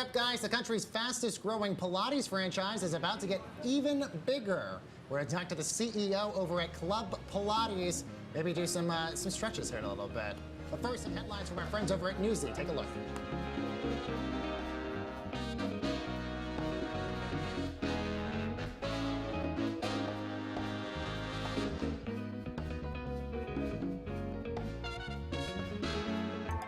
up, guys? The country's fastest growing Pilates franchise is about to get even bigger. We're going to talk to the CEO over at Club Pilates. Maybe do some stretches here in a little bit. But first, some headlines from our friends over at Newsy. Take a look.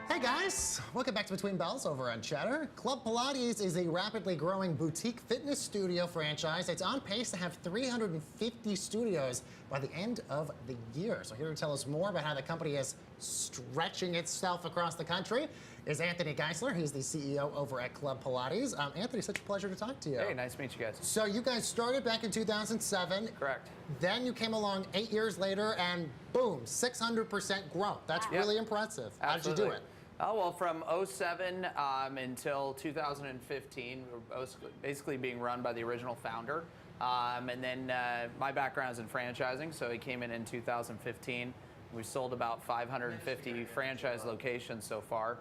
Hey guys, welcome back to Between Bells over on Cheddar. Club Pilates is a rapidly growing boutique fitness studio franchise. It's on pace to have 350 studios by the end of the year. So here to tell us more about how the company is stretching itself across the country is Anthony Geisler. He's the CEO over at Club Pilates. Anthony, such a pleasure to talk to you. Hey, nice to meet you guys. So you guys started back in 2007. Correct. Then you came along 8 years later and boom, 600% growth. That's really impressive. How did you do it? Oh, well, from 07 until 2015, we were basically being run by the original founder. And then my background is in franchising, so he came in 2015. We've sold about 550 franchise locations so far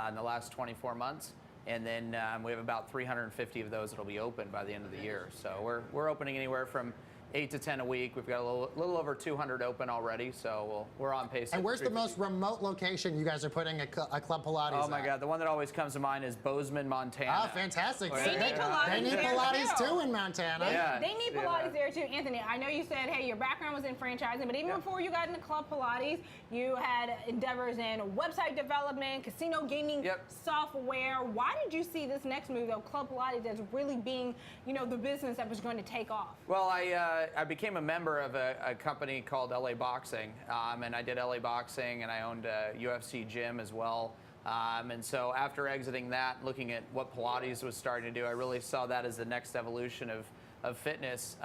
in the last 24 months. And then we have about 350 of those that will be open by the end of the year. So we're opening anywhere from 8 to 10 a week. We've got a little over 200 open already, so we're on pace. And where's the most remote location you guys are putting a Club Pilates Oh my God, the one that always comes to mind is Bozeman, Montana. Oh, fantastic. They need Pilates too in Montana. They need Pilates there too. Anthony, I know you said, hey, your background was in franchising, but even before you got into Club Pilates, you had endeavors in website development, casino gaming software. Why did you see this next move, though, Club Pilates, as really being, the business that was going to take off? Well, I became a member of a company called LA Boxing, and I did LA Boxing, and I owned a UFC gym as well. And so after exiting that, looking at what Pilates was starting to do, I really saw that as the next evolution of fitness,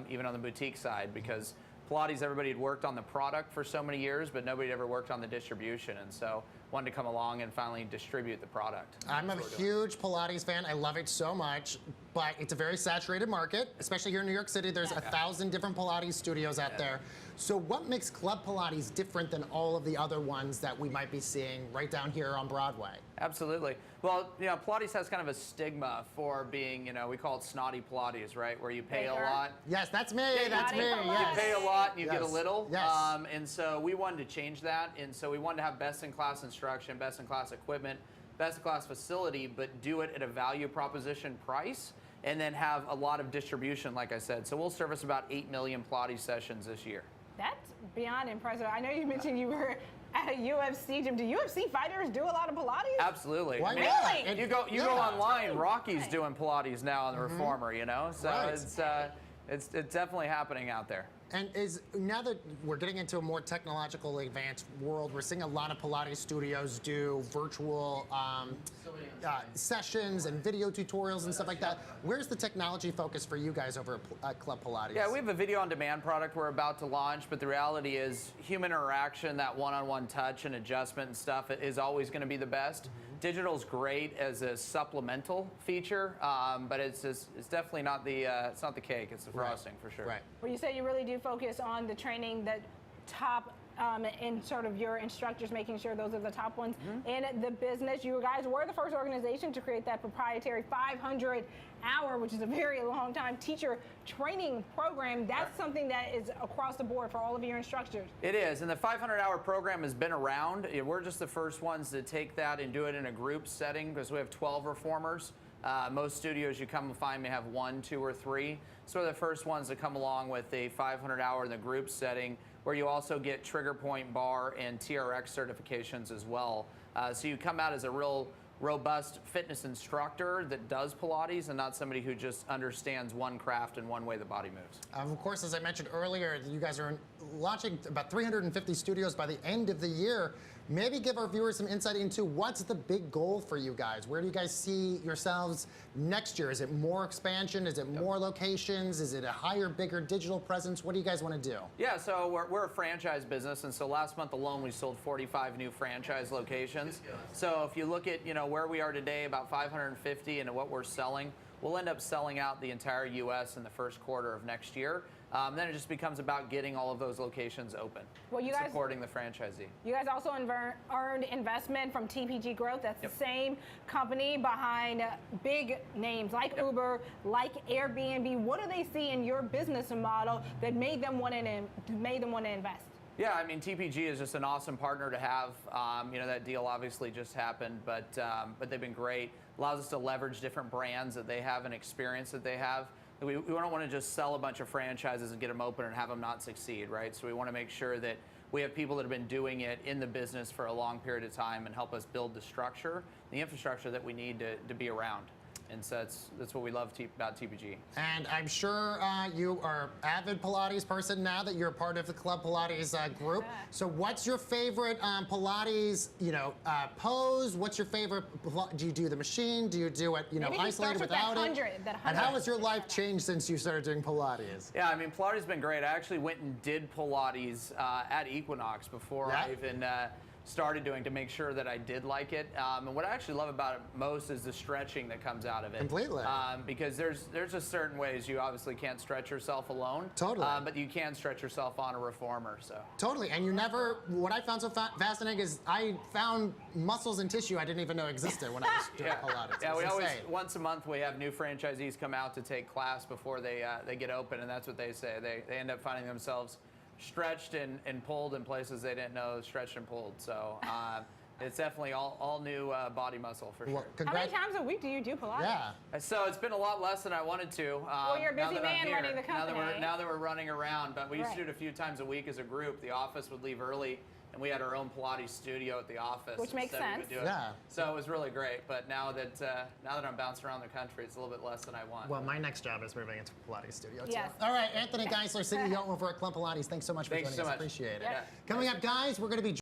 even on the boutique side, because Pilates, everybody had worked on the product for so many years, but nobody had ever worked on the distribution, and so wanted to come along and finally distribute the product. I'm a huge Pilates fan. I love it so much, but it's a very saturated market, especially here in New York City. There's 1,000 different Pilates studios out there. So what makes Club Pilates different than all of the other ones that we might be seeing right down here on Broadway? Absolutely. Well, Pilates has kind of a stigma for being, we call it snotty Pilates, right? Where you pay a lot. Yes, that's me. That's me. You pay a lot and you get a little. Yes. And so we wanted to change that. And so we wanted to have best-in-class instruction, best-in-class equipment, best-in-class facility, but do it at a value proposition price, and then have a lot of distribution, like I said. So we'll service about 8 million Pilates sessions this year. That's beyond impressive. I know you mentioned you were at a UFC gym. Do UFC fighters do a lot of Pilates? Absolutely. Why not? Really? You go online, Rocky's doing Pilates now on the Reformer, So it's definitely happening out there. And now that we're getting into a more technological advanced world, we're seeing a lot of Pilates studios do virtual sessions and video tutorials and stuff like that. Where's the technology focus for you guys over at Club Pilates? Yeah, we have a video on demand product we're about to launch, but the reality is human interaction, that one-on-one touch and adjustment and stuff is always going to be the best. Digital's great as a supplemental feature, but it's definitely not the it's not the cake. It's the frosting for sure. Right. Well, you say you really do focus on the training that top and sort of your instructors, making sure those are the top ones in the business. You guys were the first organization to create that proprietary 500-hour, which is a very long time, teacher training program. That's something that is across the board for all of your instructors. It is, and the 500-hour program has been around. We're just the first ones to take that and do it in a group setting, because we have 12 reformers. Most studios you come and find may have 1, 2, or 3. So we're the first ones to come along with a 500-hour in the group setting, where you also get trigger point bar and TRX certifications as well. So you come out as a real robust fitness instructor that does Pilates and not somebody who just understands one craft and one way the body moves. Of course, as I mentioned earlier, you guys are launching about 350 studios by the end of the year. Maybe give our viewers some insight into what's the big goal for you guys. Where do you guys see yourselves next year? Is it more expansion? Is it more locations? Is it a higher, bigger digital presence? What do you guys want to do? Yeah, so we're a franchise business, and so last month alone we sold 45 new franchise locations. So if you look at where we are today, about 550, and what we're selling, we'll end up selling out the entire U.S. in the first quarter of next year. then it just becomes about getting all of those locations open. Well, you guys supporting the franchisee. You guys also earned investment from TPG Growth. That's the same company behind big names like Uber, like Airbnb. What do they see in your business model that made them want to invest? Yeah, I mean, TPG is just an awesome partner to have. You know, that deal obviously just happened, but they've been great. Allows us to leverage different brands that they have and experience that they have. We don't want to just sell a bunch of franchises and get them open and have them not succeed, right? So we want to make sure that we have people that have been doing it in the business for a long period of time and help us build the structure, the infrastructure that we need to be around. And so that's what we love about TPG. And I'm sure you are avid Pilates person now that you're part of the Club Pilates group. So what's your favorite Pilates, pose? What's your favorite? Do you do the machine? Do you do it, isolated without it? And how has your life changed since you started doing Pilates? Yeah, I mean, Pilates has been great. I actually went and did Pilates at Equinox before I even started doing to make sure that I did like it. And what I actually love about it most is the stretching that comes out of it. Completely. Because there's just certain ways you obviously can't stretch yourself alone. Totally. But you can stretch yourself on a reformer. So. Totally. And you never, what I found so fascinating is I found muscles and tissue I didn't even know existed when I was doing Pilates. Yeah, we always, once a month, we have new franchisees come out to take class before they get open, and that's what they say. They end up finding themselves stretched and pulled in places they didn't know stretched and pulled. So it's definitely all new body muscle for sure. How many times a week do you do Pilates? Yeah. So it's been a lot less than I wanted to. Well, you're a busy man running the company. Now that we're running around, but we used to do it a few times a week as a group. The office would leave early, and we had our own Pilates studio at the office. Which makes sense. Yeah. So it was really great. But now that I'm bouncing around the country, it's a little bit less than I want. Well, my next job is moving into Pilates studio too. Yes. All right, Anthony Geisler, CEO over at Club Pilates. Thanks so much for joining us. So much. Appreciate it. Yeah. Coming up, guys, we're going to be